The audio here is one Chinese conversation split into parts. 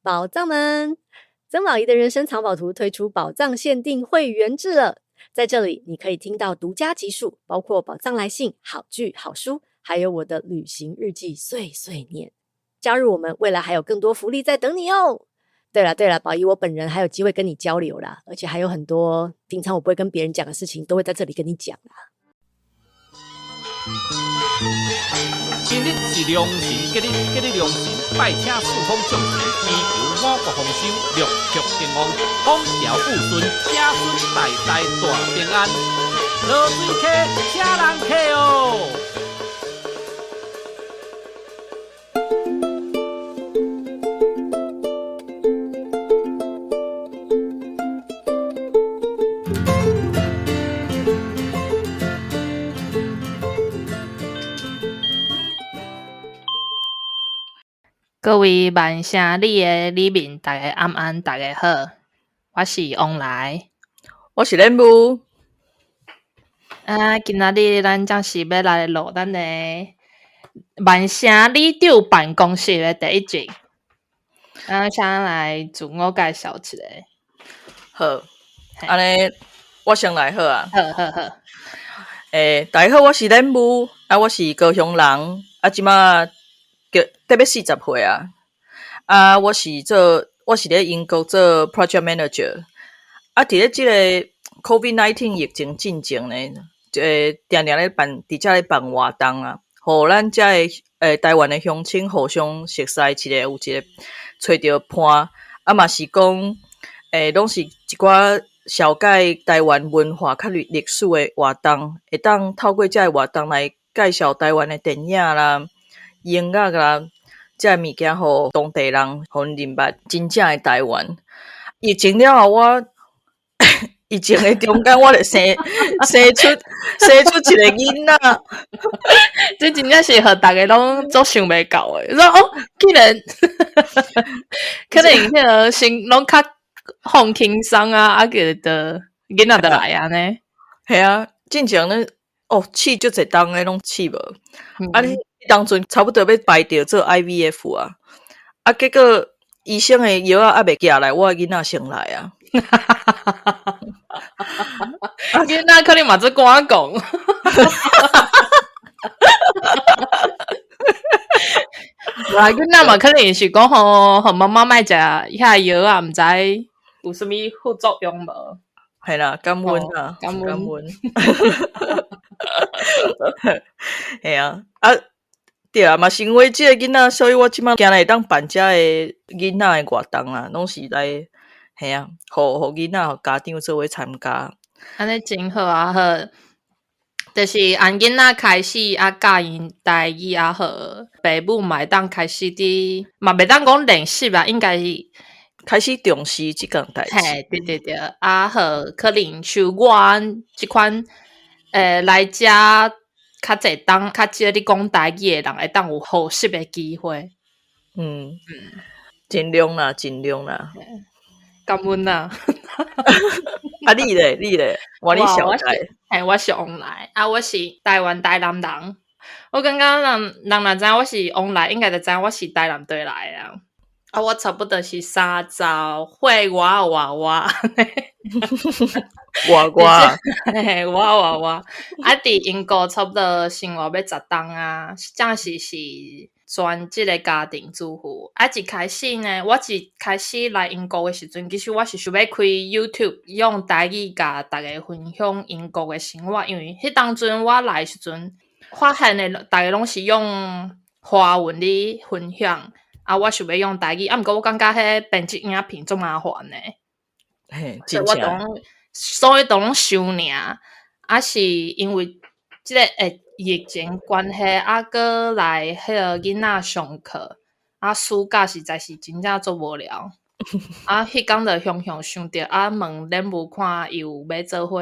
宝藏们，曾宝仪的人生藏宝图推出宝藏限定会员制了，在这里你可以听到独家集数，包括宝藏来信、好剧、好书，还有我的旅行日记碎碎念。加入我们，未来还有更多福利在等你哦。对了，宝仪我本人还有机会跟你交流啦，而且还有很多平常我不会跟别人讲的事情，都会在这里跟你讲啦。今日是良辰吉日良辰，拜请四方众神，祈求五国丰收，六畜兴旺，风调雨顺，子孙代代大平安。落水客，请人客哦。各位万城里的里民，大家晚安，大家好，我是王来，我是莲雾。今仔日咱将是要来录咱的万城里长办公室的第一集。先来自我介绍一下。好，安尼我先来好啊。好。大家好，我是莲雾，我是高雄人，即马特别40岁啊。我是咧英国做 project manager。伫咧即个 COVID-19 疫情进前呢，定定咧伫遮咧办活动啊，互咱遮的台湾的乡亲互相熟悉有一个找着伴，嘛是讲拢是一寡了解台湾文化较历史的活动，会当透过遮的活动来介绍台湾的电影啦、音乐啦，遮物件互当地人互认捌真正的台湾。疫情了后，疫情的中间，我就生出一个囡仔。这真正是和大家拢做想袂到诶，说竟然可能迄个心拢较放轻松啊，个的囡仔就来啊呢。系啊，进前呢，试足侪档诶，拢试无。你当阵差不多要排着做 IVF 啊，结果医生诶药还未寄来，我囡仔先来啊。囡仔可能嘛做赶讲。囡仔嘛可能是讲互妈妈莫食遐药啊，毋知有啥物副作用无？系啦，感恩啊，感恩。系啊，对啊，嘛是因为即个囡仔，所以我即摆今日会当办遮的囡仔的活动啊，拢是来系啊，互囡仔、互家长做伙参加。安尼真好啊，好，就是按囡仔开始教因台语好，爸母嘛会当开始嘛袂当讲练习吧，应该是开始重视即项代志。嘿，对，好，可能像我即款来遮较济当较少咧讲台语的人，会当有学习的机会。尽量啦。感恩啊！你咧，我小台。我是王来我是台湾台南人。我感觉人若知我是王来，应该就知我是台南对来啊。我差不多是30岁，我。我。伫英国差不多生活要10年啊，暂时是全职的家庭主妇。一开始呢，我一开始来英国的时阵，其实我是想要开 YouTube 用台语甲大家分享英国的生活，因为迄当阵我来的时阵，发现的大家拢是用华文咧分享。我想要用台语，毋过我感觉迄编辑影片足麻烦诶。嘿，真正。所以都拢收尔，是因为即个疫情关系，搁来迄个囡仔上课，暑假实在是真正足无聊。迄工就雄想着问恁无看有要做伙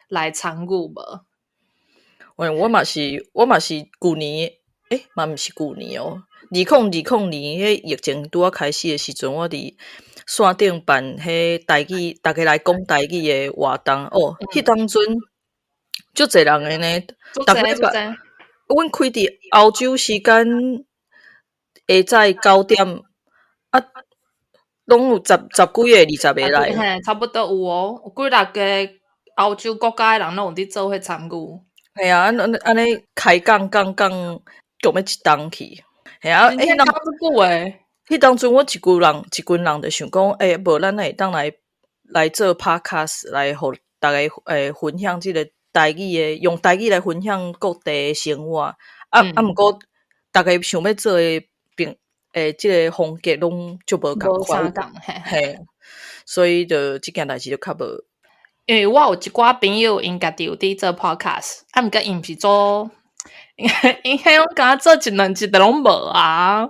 来参与无？我嘛是旧年，嘛毋是旧年哦。2020年迄疫情拄开始的时阵，我伫线顶办迄台语，大家来讲台语的活动迄当阵足侪人的呢，逐礼拜，阮开伫澳洲时间下早9点拢有十几个、20个来。嘿，差不多有哦，有几六个欧洲国家的人拢有伫做伙参与。系啊，安尼开讲，强要一冬去。系啊，真正讲足久诶。迄当阵我一群人就想讲，无咱会当来做 podcast 来互大家分享即个台语诶，用台语来分享各地诶生活。毋过大家想要做诶即个风格拢就无共款，嘿，所以就即件代志就较无。因为我有一寡朋友因家己有伫做 podcast， 毋过因毋是做，因迄种敢做一两集的拢无啊。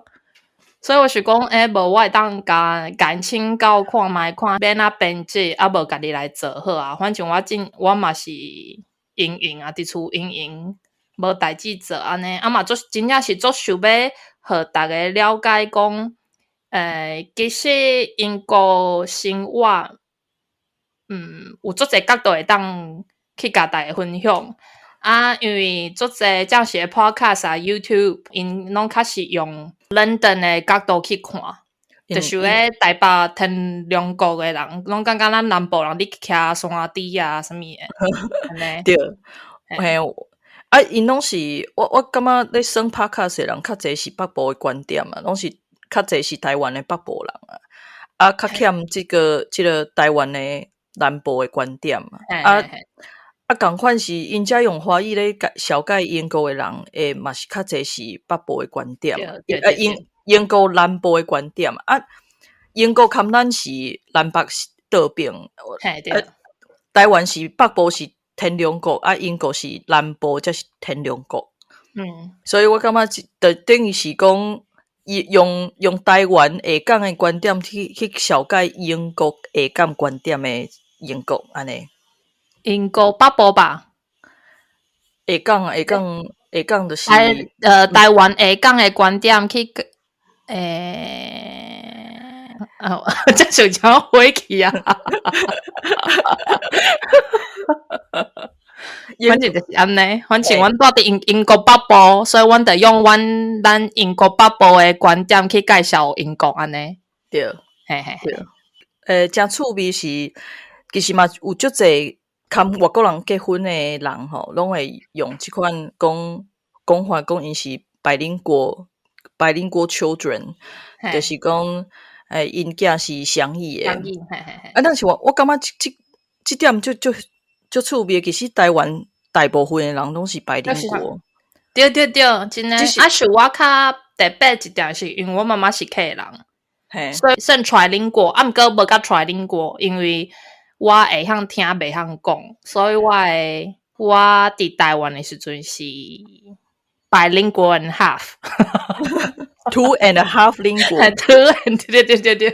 所以我是讲，无我会当甲请教看卖看要哪编辑，无家己来做好啊。反正我嘛是闲啊，伫厝闲，无代志做安尼。嘛真正是想要互大家了解讲，其实英国生活，有足侪角度会当去甲大家分享。因为足侪这样是 podcast 啊 YouTube 因拢较是用 London 的角度去看，就是咧台北天龙国的人拢感觉咱南部人你徛山底啊什么的对，嘿，因拢是我感觉咧算 podcast 的人较侪是北部的观点啊，拢是较侪是台湾的北部人啊，较欠即个台湾的南部的观点共款是因遮用华语咧小解英国的人，嘛是较侪是北部的观点，英国南部的观点英国堪咱是南北倒边，台湾是北部是天龙国，英国是南部才是天龙国。所以我感觉就等于是讲用台湾下港的观点去小解英国下港观点的英国安尼。英国北部吧，下港就是台湾下港的观点去这想讲回去啊，反正就是安尼。反正阮住伫英国北部，所以阮得用咱英国北部的观点去介绍英国安尼。对，对。真趣味是，其实嘛有足侪含外国人结婚的人吼，拢会用即款讲法，讲因是百灵国 children， 就是讲因囝是双语的。但是我感觉即点就趣味，其实台湾大部分的人拢是百灵国。对，真诶。是我较特别一点，是因为我妈妈是客人，所以算trilingual，毋过无甲trilingual，因为我会晓听，袂晓讲，所以我伫台湾的时阵是 bilingual and half 2 and a half lingual 对，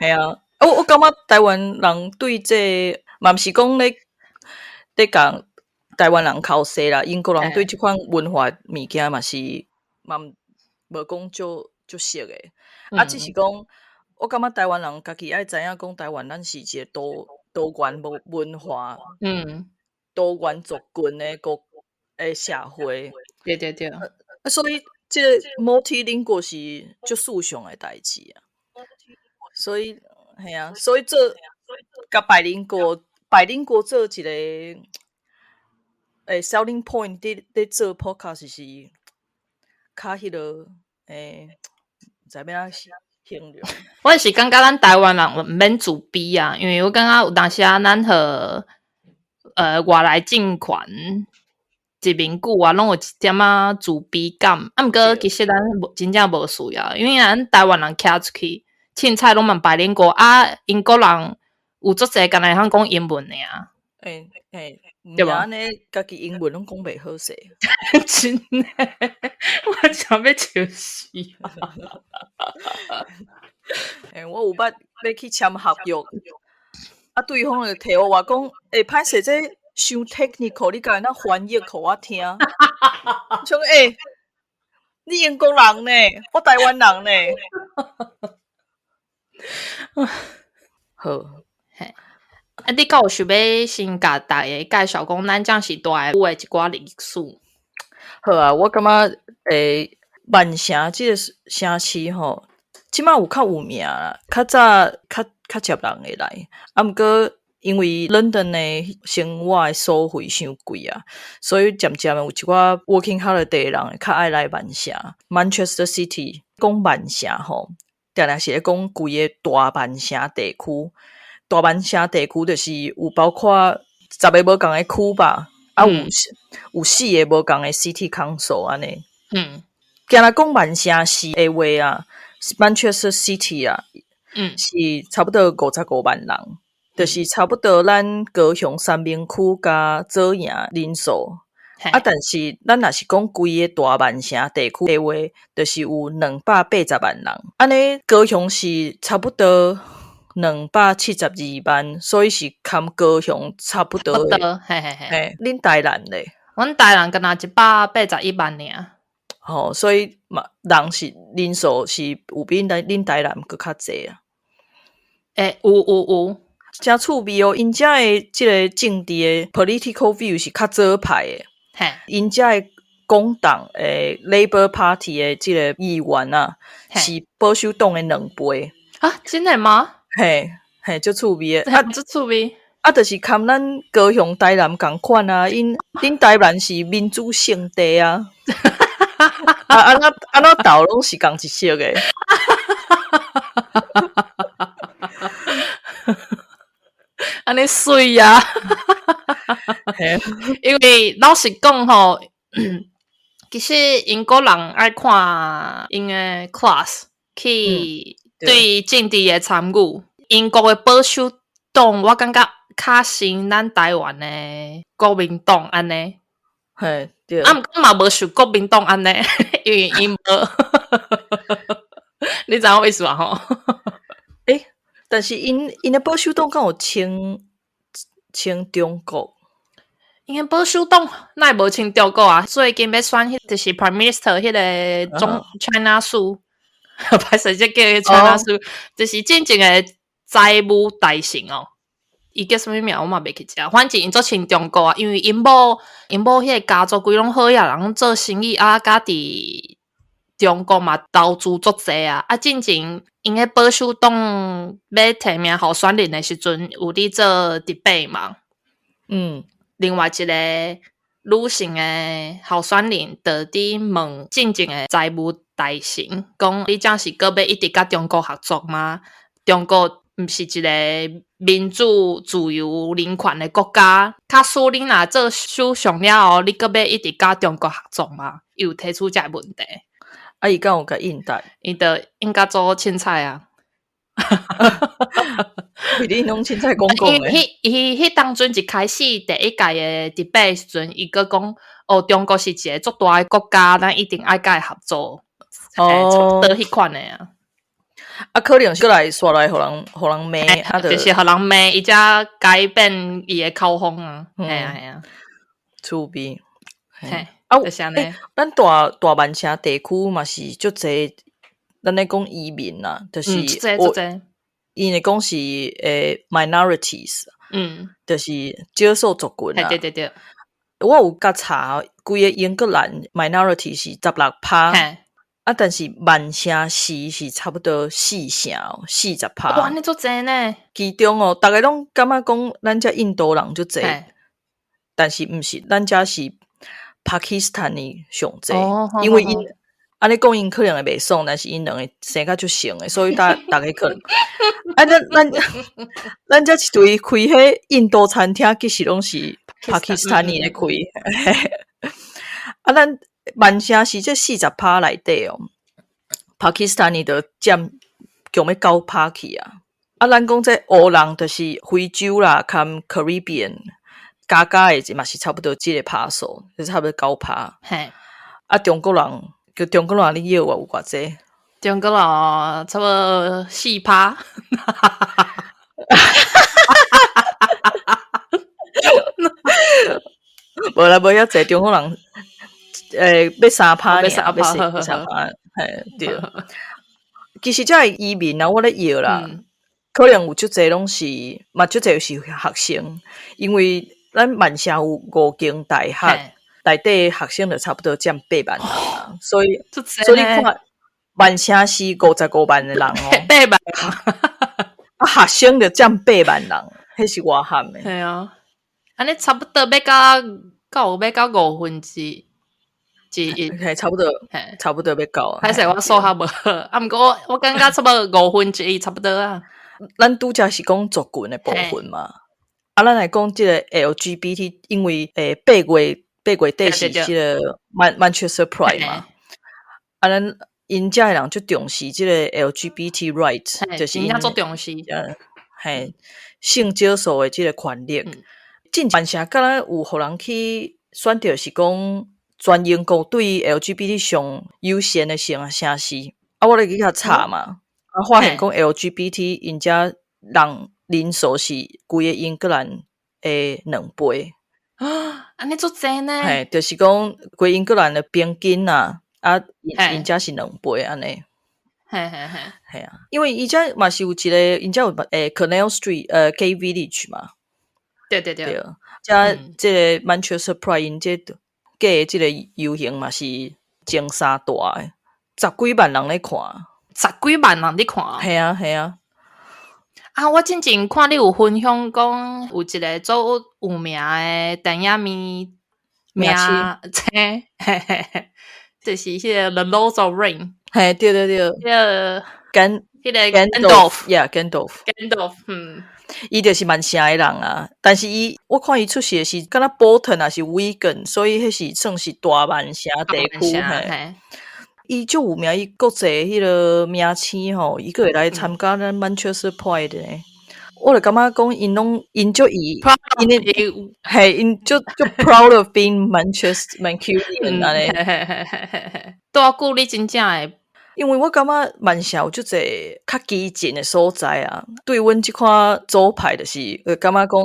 系啊，我感觉台湾人对这嘛毋是讲咧讲台湾人口西啦，英国人对即款文化物件嘛是嘛无讲就熟诶，只是讲我感觉台湾人家己爱知影讲台湾咱是一个多元文化，多元族群诶社会，对，所以这个 multilingual 是足事上诶代志啊，所以系啊，所以这甲百灵国做一个selling point， 伫做 podcast 是较迄个毋知要安形容。我是感觉咱台湾人毋免自卑啊，因为我感觉有当时咱和外来进款一面久啊，拢有一点自卑感。毋过其实咱真正无需要，因为咱台湾人徛出去，凊彩拢蛮百灵国英国人有足侪敢若会晓讲英文尔。对吧？安尼家己英文拢讲袂好势，真诶，我想要笑死我有捌要去签合约，对方就提我讲，歹势这伤 technical， 你甲那翻译互我听。像你英国人呢，我台湾人呢。好。你敢有想要先甲大家介绍讲咱这时代有诶一寡历史？好啊，我感觉万城即个城市吼，即马有较有名啦，较早较接人会来，啊，毋过因为 London 的生活的所费伤贵啊，所以渐渐有一寡 working holiday 的人会较爱来万城 Manchester City。讲万城吼，定定是咧讲规个大万城地区。大万城地区就是有包括10个无共的区吧，啊有4个无共的 city council 安尼。今仔讲万城市的话啊 ，Manchester City 啊，是差不多55万人，就是差不多咱高雄三明区加左营人数。啊，但是咱若是讲规个大万城地区的话，就是有280万人。安尼高雄是差不多272万，所以是堪高雄差不多。嘿，恁台南咧？阮台南敢若181万尔。吼，所以嘛，人数是有比恁台南佫较济啊。有。真趣味哦！因遮的即个政治的 political view 是较左派的。因遮的工党Labour Party 的即个议员啊，是保守党的2倍啊！真的吗？嘿，足趣味的啊！足趣味啊，就是堪咱高雄台南共款啊！恁台南是民主圣地啊！安怎斗拢是共一色的。安尼水啊！因为老实讲吼，其实英国人爱看因的 class 去对政治的参与。英国的保守党，我感觉较像咱台湾的国民党安尼。嘿，对。啊，毋过嘛无像国民党安尼，因为因无，你知影我意思伐？吼？但是因的保守党敢有称中国？因的保守党哪会无称中国啊？最近要选就是 Prime Minister 迄个China 苏，歹势即叫 China 苏，就是真正的财务大臣哦。伊叫什么名我嘛袂记食，反正因做称中国啊，因为因某迄个家族规拢好呀，人做生意啊，家伫中国嘛投资足济啊，啊，进前因个保守党要提名候选人的时阵，有伫做 debate 嘛。另外一个女性的候选人就伫问进前的财务大臣，讲你这是搁要一直甲中国合作吗？中国毋是一个民主、自由、人权的国家，假使你若做首相了后，你搁要一直甲中国合作吗？伊有提出这个问题。啊，伊敢有甲应答？伊就应该做凊彩啊。你拢凊彩讲讲诶。伊迄当阵一开始第一届的 debate 时阵，伊个讲中国是一个足大的国家，咱一定爱甲伊合作。差不多迄款诶啊。啊，可能是来刷来，互人骂，就是互人骂，伊才改变伊的口风啊。系啊，趣味。就是安尼。咱大万城地区嘛是足济，咱咧讲移民啦，就是足济。因会讲是minorities，就是少数族群啊。对。我有甲查，规个英格兰 minority 是16%。啊，但是万城市是差不多4成，40%。哇，你足济呢？其中大家拢感觉讲咱遮印度人足济，但是毋是，咱遮是 Pakistani 上济，因为因安尼讲因可能会袂爽，但是因两个生较足像诶，所以大家可能啊，咱遮一堆开迄印度餐厅，其实拢是 Pakistani 咧开。啊，咱万城是这40%内底Pakistani 就占强要9%去啊！啊，咱讲这黑人就是非洲啦，含 Caribbean 加的嘛是差不多这个趴数，就是差不多9%。嘿，啊，中国人你晓有偌济？中国人差不多4%。无啦，无遐济中国人，要3%呢，要3%，嘿，对。其实遮移民啊，我咧摇啦，可能有足济拢是，嘛足济是学生，因为咱万城有5间大学，内底学生就差不多占8万人啊，所以你看，万城市55万的人哦， 8万，学生就占8万人，迄是偌喊的。系啊，安尼差不多要到1/5之1，嘿，差不多嘿，差不多要到啊。歹势我数学无好，啊，毋过我感觉差不多1/5差不多啊。咱拄则是讲族群的部分嘛，啊，咱来讲即个 LGBT， 因为8月底是即个Manchester Pride 嘛，啊，咱因遮的人就重视即个 LGBT rights， 就是因做重视，嘿，性少数的即个权利。进办社敢若有互人去选择是讲全英国对 LGBT 上优先的城市，啊，我来去遐查嘛，啊，发现讲 LGBT 因遮人人数是规个英格兰的2倍。啊，安尼足济呢？嘿，就是讲规英格兰的平均啊，啊，因遮是2倍安尼。嘿嘿嘿，系啊，因为伊遮嘛是有一个，因遮有Canal Street Gay Village 嘛。对，遮即个 Manchester Pride 因即gay 即个游行嘛是前3大诶，10几万人咧看，10几万人咧看。系啊系啊。啊，我之前看你有分享讲有一个做有名诶电影名嘿，就是迄个 The Lord of Ring。嘿，对，迄个Gandalf， 伊就是曼城诶人啊，但是我看伊出世是敢若 Bolton 还是 Wigan， 所以迄是算是大曼城地区嘿。伊就有名，伊国际迄个名星吼，伊个会来参加咱 Manchester Pride 呢。我就感觉讲因就伊嘿，因就 proud of being Mancunian 安尼。多久你真正诶？因为我感觉曼城有足侪较激进的所在啊，对阮即款左派就是感觉讲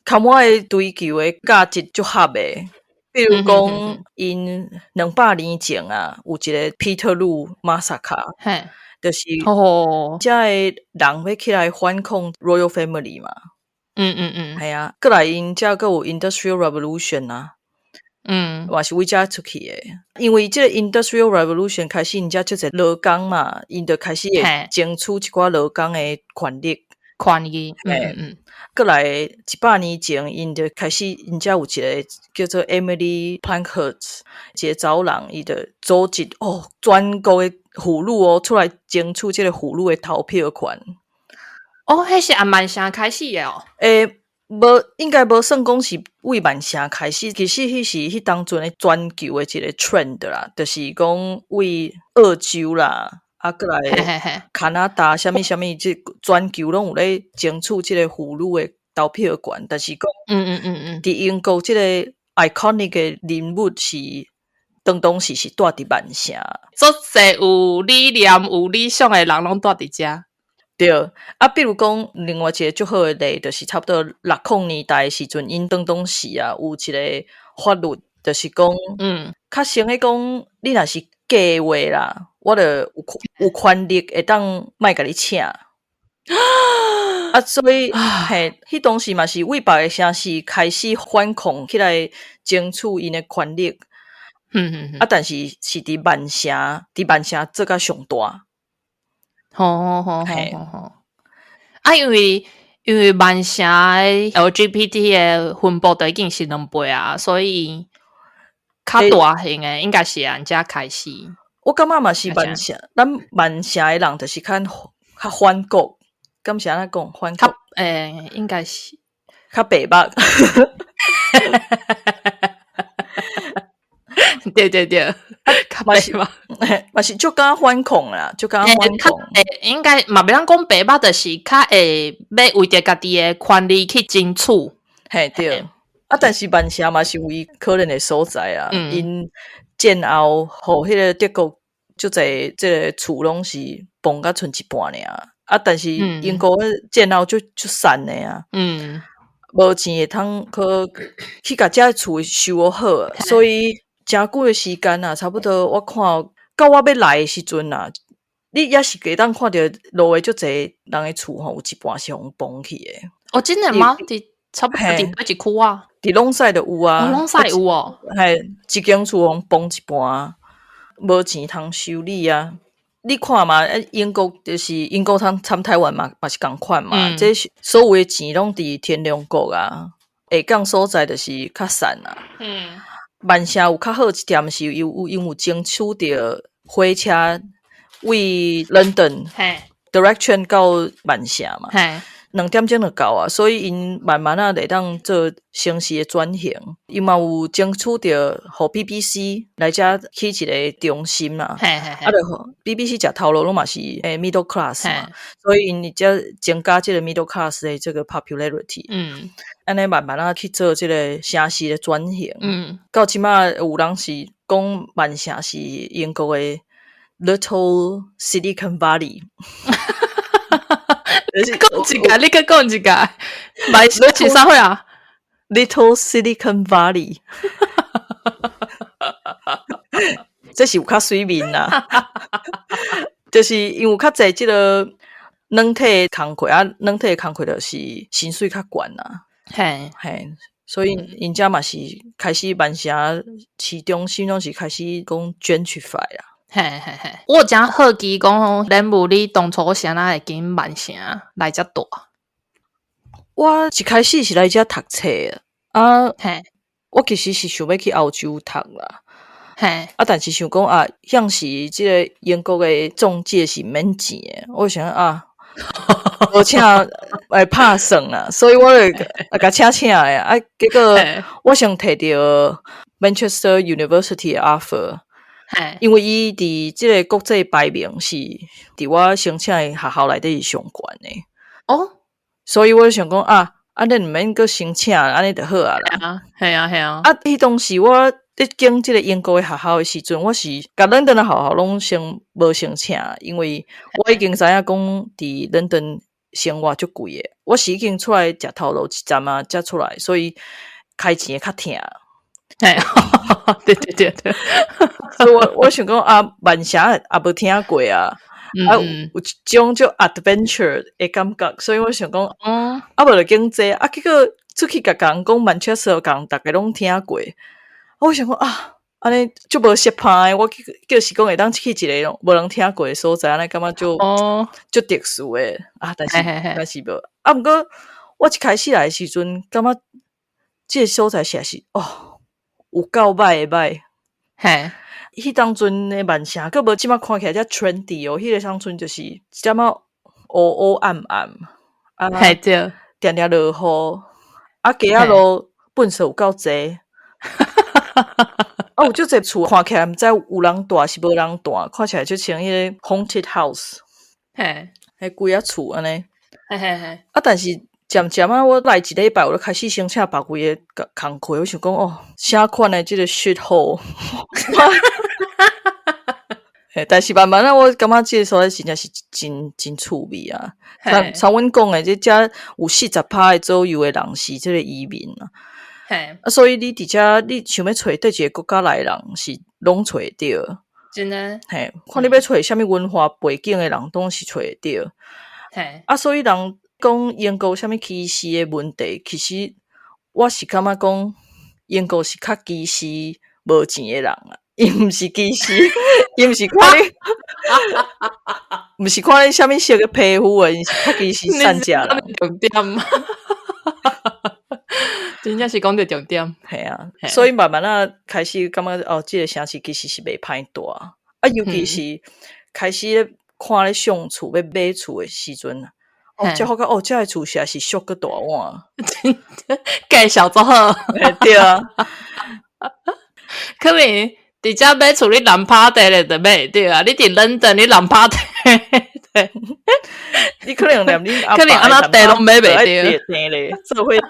较我的追求的价值足合的。比如讲，因200年前啊，有一个 Peterloo Massacre，就是遮的人要起来反抗 Royal Family 嘛。系啊，过来因遮个有 Industrial Revolution 啊。嘛是为遮出去的，因为这个 Industrial Revolution 开始，因遮就是劳工嘛，因就开始会争取一寡劳工的权利。过来100年前，因就开始，因遮有一个叫做 Emily Pankhurst 一个查某人，伊就组织全国的妇女出来争取这个妇女的投票权。迄是按曼城开始的哦。应该无算讲是为曼城开始，其实迄是迄当阵的全球的一个 trend 啦，就是讲为澳洲啦，啊，过来加拿大，什么，即全球拢有咧争取即个妇女的投票权，但是讲，伫英国即个 iconic 的人物是当时是住伫曼城，足侪有理念、有理想的人拢住伫遮。对啊，比如讲另外一个最好的例，就是差不多60年代的时阵，因当时啊有一个法律，就是讲，较先迄讲，你若是假话啦，我就有权利会当卖甲你请。啊，所以嘿，迄当时嘛是为别个城市开始反抗起来，争取因的权利。啊，但是是伫曼城做甲上大。好，因为曼城的 LGBT 的分布都已经是2倍啊，所以较大型的应该是人家开始。我感觉嘛是曼城，咱曼城的人就是较反国，敢是安怎讲反国？应该是较白目。对，嘛是就敢反抗啦，就敢反抗。应该嘛，袂当讲白目，就是较会要为着家己的权利去争取。嘿，对。啊，但是曼城嘛是有伊可能的所在啊，因战后互迄个德国就侪即个厝拢是崩甲剩一半尔。啊，但是英国战后就散的啊。无钱会通去甲遮厝修好，所以真久的时间啊，差不多我看到我要来的时阵啊，你也是会当看到路的足侪人的厝吼，有一半是互崩去的。真的吗？伫差不多伫哪一区啊？伫拢赛就有啊，拢赛有哦。系一间厝互崩一半。无钱通修理啊。你看嘛，英国就是英国参台湾嘛是共款嘛，这所有的钱拢伫天龙国啊，下港所在就是较散啊。万城有较好一点是因有争取到火车为 London direction 到万城嘛，2点钟就到啊，所以因慢慢会当做城市的转型。因嘛有争取到互 BBC 来遮起一个中心啦，就 BBC 食头路拢嘛是middle class 嘛，所以因遮增加这个 middle class 的这个 popularity。安尼慢慢去做这个城市的转型。到即马有人是讲万城是英国的 Little Silicon Valley。讲一个，你去讲一个，买是啥货啊 ？Little Silicon Valley， 这是有较水面啦，就是因为有较侪即个软体工课啊，软体工课就是薪水较悬啦，嘿，所以因遮嘛是开始万城市中心拢是开始讲gentrify啦。我有真好奇讲，恁母你当初是安那会经万城来遮住？我一开始是来遮读册啊，我其实是想要去澳洲读啦，但是想讲啊，像是即个英国的中介是免钱的，我想啊，而且会拍算啦，所以我就甲请的啊，结果我想摕到 Manchester University 的 offer。因为伊伫即个国际排名是伫我申请的学校内底是上悬的所以我就想讲啊，你毋免阁申请，安尼就好啊啦。系啊。迄当时我伫经即个英国的学校的时阵，我是甲伦敦的学校拢先无申请，因为我已经知影讲伫伦敦生活足贵的，我是已经出来食头路一站啊，才出来，所以开钱较疼。对，所以我想讲啊，万城也无听过啊，有一种叫 adventure 的感觉，所以我想讲，无就经济啊，结果出去甲人讲Manchester讲，大家拢听过，我想讲啊，安尼就无适拍，我就是讲会当去一个无人听过的所在，安尼感觉就特殊的啊，但是无啊，不过我一开始来的时阵，感觉这个所在实在是有够歹的歹，迄当阵的万城，佫无即马看起来遮 trendy 哦。迄个当阵就是遮么乌暗暗，对，定定落雨，街仔路粪扫有够济，有足济厝看起来毋知有人住是无人住，看起来就像迄个 haunted house， 规仔厝安尼，但是。渐渐我来一礼拜，我就开始申请别位的工课。我想讲啥款的这个 shit hole， 但是慢慢我感觉这个所在真正是真趣味啊。像阮讲的，这遮有40%左右的人是这个移民啊。所以你伫遮，你想要找对一个国家来的人是拢找得到。真的。看你要找什么文化背景的人，都是找得到。所以人。讲英国什么歧视的问题，其实我是感觉讲英国是较歧视无钱的人啊，伊毋是歧视，伊毋是看你，毋是看你什么色的皮肤啊，伊是较歧视善家人。重点，真正是讲到重点，系啊，所以慢慢开始感觉这个城市其实是袂歹大啊，尤其是开始看咧上厝要买厝的时阵。才发觉这个厝实在是俗个大碗，介绍做好，对啊。可能伫遮买厝，你难拍地咧就买对啊。你伫London，你难拍地，你可能连你可能安那地拢买袂着咧，做伙地。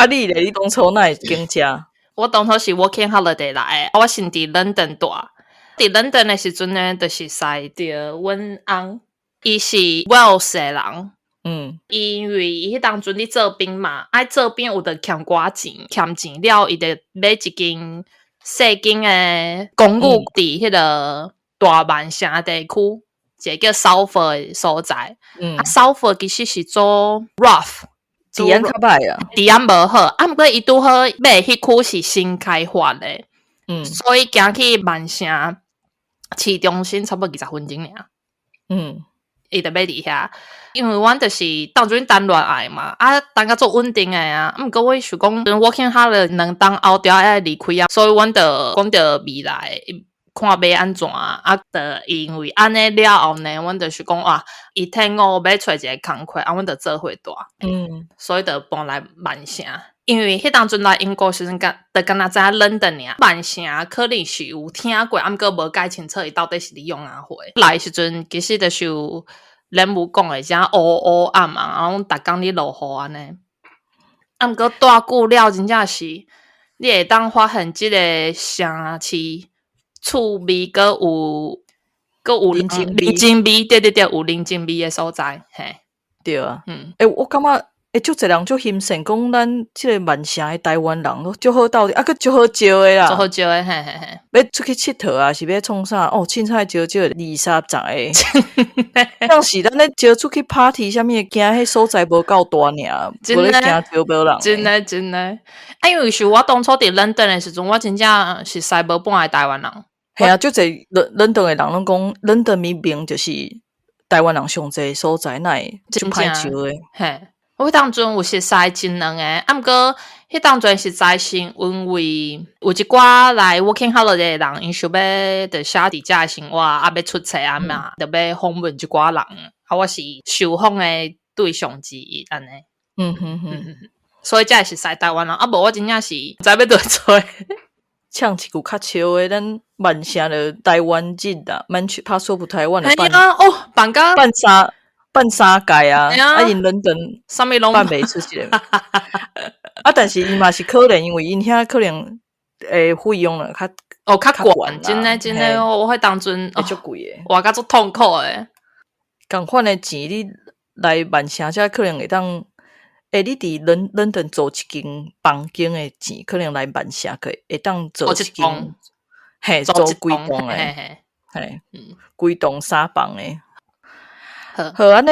你咧？你当初哪会经遮？我当初是 working holiday 来的，我先伫London 住。伫London的时阵呢，就是识着阮翁，伊是 Wales 的人，因为伊迄当阵咧做兵嘛，爱做兵有得欠寡钱，欠钱了，伊就买一间细间的公寓伫迄个大万城地区，一个叫 Salford 的所在，Salford 其实是做 rough，治安较歹啊，治安无好，啊，毋过伊拄好买迄区是新开发的，所以行去万城市中心差不多20分钟尔。伊就要伫遐，因为阮就是当阵单恋爱嘛，啊，单甲做稳定的啊，毋过我想讲，working hard 2档后调要离开啊，所以阮就讲着未来看要安怎啊，就因为安尼了后呢，阮就想讲哇，伊天5要找一个工课，啊，阮就做伙大，所以就搬来万城。因为迄当阵来英国时阵，就敢若知影London尔，万城可能是有听过，毋过无解清楚伊到底是伫用啊货。来时阵其实就是有咱母讲诶，像乌暗嘛，然后逐工咧落雨安尼。毋过大久了，真正是你会当发现即个城市趣味，佮有人情味，对，有人情味诶所在，嘿，对啊，我感觉。足侪人足欣赏，讲咱即个万城的台湾人，足好斗阵，啊，佮足好招的啦，足好招的，嘿。要出去佚佗啊，是要创啥？哦，凊彩招20-30个，当时咱咧招出去 party， 啥物惊迄所在无够大尔，无咧惊招无人。真的，啊，因为是我当初伫London的时阵，我真正是西无半个台湾人。系啊，足侪London的人拢讲，London明明就是台湾人上济所在，哪会足歹招的？嘿。我迄当阵有熟识真两个，啊，毋过迄当阵实在是因为有一寡来 working holiday 的人，因想要着写伫遮的生活，啊，要出差啊嘛，着要访问一寡人，啊，我是受访的对象之一，安尼。所以才会熟识台湾人，啊，无我真正是知要倒做。唱一句较笑的，咱万城的台湾日啊，他说不台湾的办办3届啊，因London啥物拢办袂出去个，但是伊嘛是可能，因为因遐可能费用了较悬，真的，我迄当阵足贵诶，活甲足痛苦诶。共款诶钱，你来万城遮可能会当，你伫London租一间房间诶钱，可能来万城会当租一间，租规栋诶，规栋3房诶。好，安尼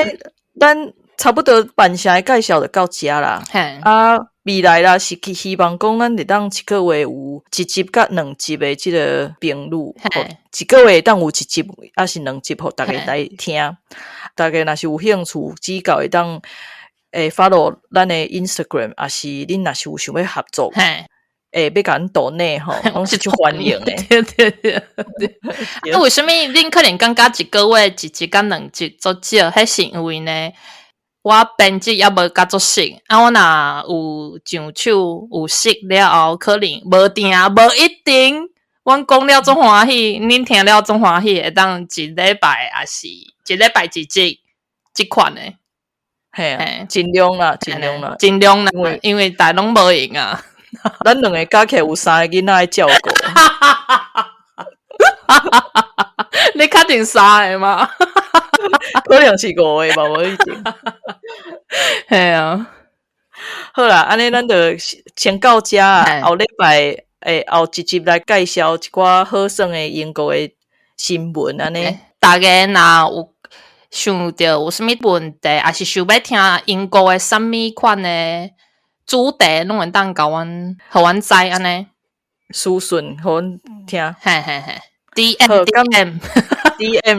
咱差不多万城的介绍就到遮啦。未来啦是希望讲咱会当一个月有1集甲2集的即个频率，一个月当有1集还是2集，互大家来听。大家若是有兴趣指教，会当follow 咱的 Instagram， 还是恁若是有想要合作。要甲咱岛内吼，拢是去欢迎的。对。啊，为什么恁可能感觉一个月1集甲2集足少？迄是因为呢，我编辑也无甲足熟，啊，我若有上手有熟了后，可能无定，无一定。阮讲了总欢喜，恁听了总欢喜，会当一礼拜还是一礼拜1集即款的。尽量啦，因为大拢无闲啊。咱2个加起来有3个囡仔爱照顾，你确定3个吗？可能是5个吧，无一定。系啊，好啦，安尼咱就先到遮啊。后礼拜后一集来介绍一寡好耍的英国的新闻安尼。大家若有想到有啥物问题，还是想要听英国的啥物款的主题，拢会当甲阮，互阮知安尼。私讯互阮听。嘿。DM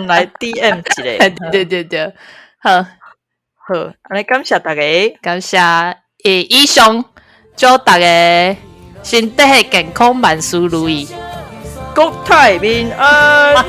来 DM 一个。对。好，安尼感谢大家，感谢。以上祝大家身体健康，万事如意，国泰民安。